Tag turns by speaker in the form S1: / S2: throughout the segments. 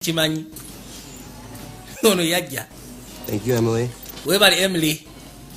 S1: Chimanyi. Ono yajja.
S2: Thank you, Emily.
S1: Webali Emily.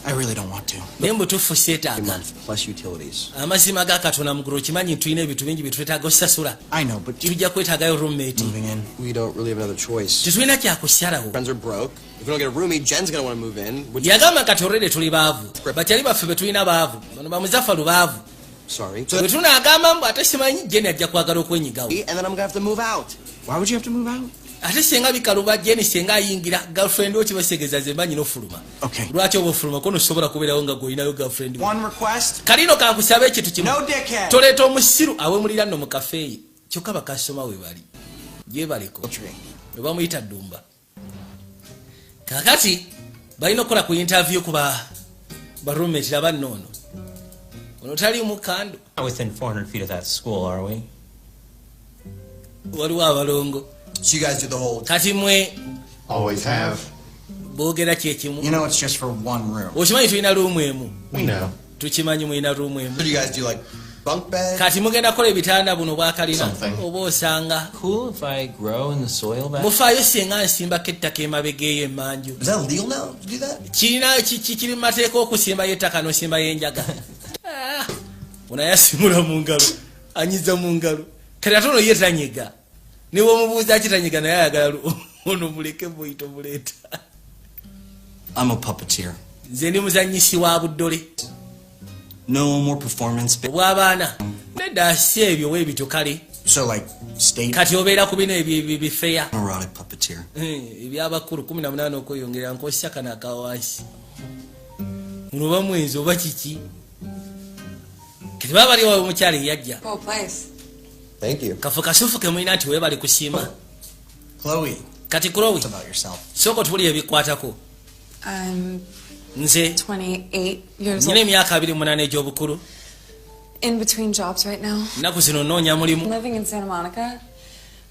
S3: I really don't want to.
S1: Nembo tufu setaaga.
S2: Plus utilities.
S1: Amazima gakatona mugro chimanyi tulina ebintu bingi bitwetaaga osasula.
S3: I know, but
S1: tujja kwetaagayo roommate.
S3: moving in.
S2: We don't really have another choice.
S1: Tetulina kyakusyalawo.
S2: Friends are broke. If we don't get a roomie, Jen's gonna want to move in.
S1: Yagamba kati already tuli baavu. Bakyali baffe be tulina baavu. Bano bamuzaffalu baavu.
S2: Sorry.
S1: Bwe tunaagamba mbu ate simanyi Jen ajja kwagala okwenyigawo.
S2: And then I'm gonna have to move out.
S3: Why would you have to move out?
S1: Ate senga bikaluba Jen senga ayingira girlfriend wo kibasegeza zemba nyino fuluma.
S3: Okay.
S1: Lwaki obufuluma kono sobola kubeerawo nga gwolinayo girlfriend wo.
S3: One request.
S1: Kalino kankusabe ekintu kimu.
S3: No dickhead.
S1: Toleeta omusiru awemulira nno mu kafeeyi. Kyokka bakasoma we bali. Gye baliko. We bamuyita Ddumba. Kakati balina okukola ku interview ku ba roommate laba nnono. Ono tali mukando.
S4: Within 400 feet of that school, are we?
S1: Waliwo abalongo.
S2: So you guys do the whole.
S1: Kati mwe
S5: Always have.
S1: boogera kyekimu.
S3: You know it's just for one room.
S1: Okimanyi tulina luumu emu.
S5: We know.
S1: Tukimanyi mulina luumu emu.
S2: So you guys do like bunk beds?
S1: Kati mugenda kukola ebitanda buno bwakalina.
S5: Something.
S1: Oba osanga.
S4: Cool if I grow in the soil back.
S1: Mufaayo senga nsimbako ettaka emabega eyo emmanju.
S2: Is that illegal now to do that?
S1: Kiri mu mateeka okusimbayo ettaka n'osimbayo enjaga. Ono yasimula mu ngalo. Anyiza mu ngalo. Kati ate ono ye tanyiga. Niwe omubuuza kitanyiga naye ayagala ono muleke buyito buleeta.
S3: I'm a puppeteer.
S1: Nze ndi muzanyisi wa buddole.
S3: No more performance.
S1: Obw'abaana. Nedda si ebyo weebityo kale.
S3: So like state
S1: Kati obeera ku bino ebifeya.
S3: erotic puppeteer.
S1: Ebyabakulu 18 okweyongera nkosya kana akawansi. Muno bamwenzi oba kiki? Kati baba bali wawe mukyali yajja.
S6: Oh, place.
S2: Thank you.
S1: Kafu kasufu ke mwina nti weebali kusiima.
S3: Chloe,
S1: Kati Chloe,
S3: it's about yourself.
S1: soko tuli ebikwatako.
S6: I'm
S1: Nze
S6: 28 years
S1: nina
S6: old.
S1: emyaka 28 egy'obukulu.
S6: In between jobs right now.
S1: Nnaku zino nnoonya
S6: I'm
S1: mulimu.
S6: living in Santa Monica,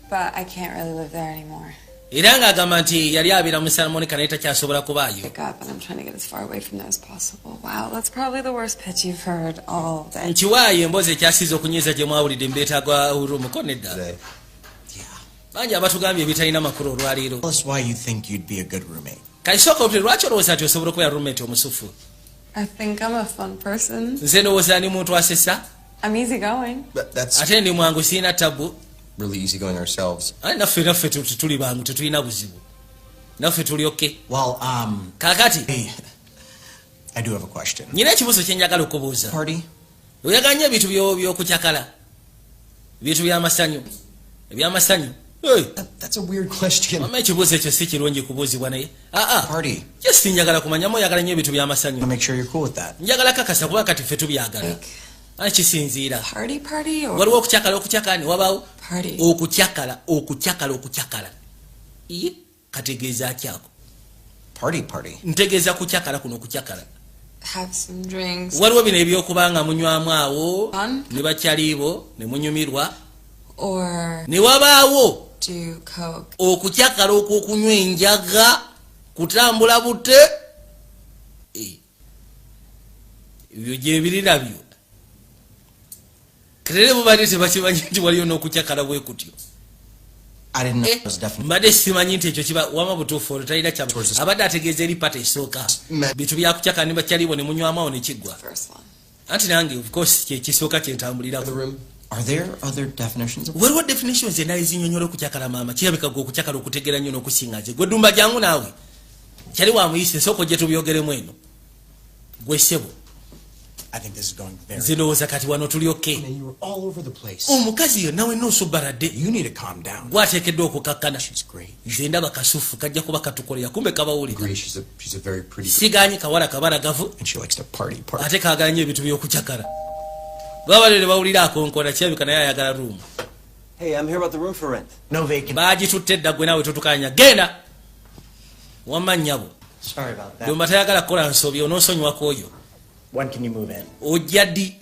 S6: but I can't really live there anymore.
S1: Era ng'agamba nti yali abeera mu Santa Monica naye takyasobola kubaayo.
S6: Pick up, and I'm trying to get as far away from there as possible. Wow, that's probably the worst pitch you've heard all day.
S1: Nkiwaayo emboozi ekyasiza okunyiiza gye mwawulidde mu beetagwa urumu ko nedda.
S2: Today.
S1: Bangi abatugambye ebitalina makulu olwaleero.
S3: Tell us why you think you'd be a good roommate.
S1: Kati sooka obutire lwaki olowooza nti osobola okubeera roommate omusufu?
S6: I think I'm a fun person.
S1: Nze ndowooza ndi muntu asesa
S6: I'm easygoing.
S2: But that's
S1: ate ndi mwangu siina tabu.
S2: really easy going ourselves.
S1: Ate naffe tuli bangu tetulina buzibu. Naffe tuli oke.
S3: Well,
S1: Kaakati
S3: I do have a question.
S1: nyina ekibuuzo kye njagala okubuuza.
S3: Party?
S1: Oyaganya ebintu by'okukyakala. Ebintu by'amasanyu. Ebyamasanyu. Hey,
S3: That's a weird question.
S1: mama ekibuuzo ekyo si kirungi kubuuzibwa naye.
S3: Party.
S1: Just njagala kumanyamu oyagala nnyo ebintu by'amasanyu.
S3: I'll make sure you're cool with that.
S1: Njagala kakasa kuba kati ffe tubyagala.
S6: Like
S1: Kisinziira.
S6: party or
S1: Waliwo okukyakala ni wabaawo
S6: party?
S1: okukyakala. Iye kategeeza akyako.
S3: Party.
S1: Ntegeeza kukyakala kuno okukyakala.
S6: Have some drinks
S1: Waliwo bino ebyokuba nga munywamu awo
S6: Fun.
S1: ne bakyalibo ne munyumirwa.
S6: or
S1: Ne wabaawo
S6: do coke?
S1: okukyakala okw'okunywa enjaga kutambula bute. Ebyo gye birirabyo. Kerere bubadde tebakimanyi nti waliyo n'okukyakala bwe kutyo.
S3: I didn't know it was definitely.
S1: Mbadde simanyi nti ekyo kiba wama butuufu olwo talina kya abadde ategeeza eri pata esooka. Bintu byakukyakala ne bakyalibo ne munywamu awo ne kiggwa.
S6: First one.
S1: Anti nange of course kye kisooka kye ntambulirako.
S3: Are there other definitions of
S1: Waliwo definitions endala ezinyonyola okukyakala maama kirabika gwe okukyakala okutegeera nnyo n'okusinga nze. Gwe Ddumba jangu naawe. Kyali wa muyise sooka ojje tubyogeremu eno. Gwe ssebo.
S3: I think this is going very.
S1: Nze ndowooza kati wano tuli oke.
S3: And you were all over the place.
S1: Omukazi yonna wenna osobbaladde.
S3: You need to calm down.
S1: Gwateekeddwa okukakkana.
S3: She's great.
S1: Nze ndaba kasufu kajja kuba katukolera kumbe kabawulira.
S2: Agree. She's a very pretty.
S1: Sigaanyi kawala kabalagavu.
S3: And she likes to party.
S1: Ate kaagala nnyo ebintu by'okukyakala. Baba ne bawulira akonkona kirabika naye ayagala room.
S2: Hey, I'm here about the room for rent.
S3: No vacant.
S1: Baagitutte edda gwe naawe totukanya. Genda! Wamma nnyabo.
S3: Sorry about that.
S1: Ddumba tayagala kukola nsobi onoosonyiwako oyo.
S3: When can you move in?
S1: Ojja ddi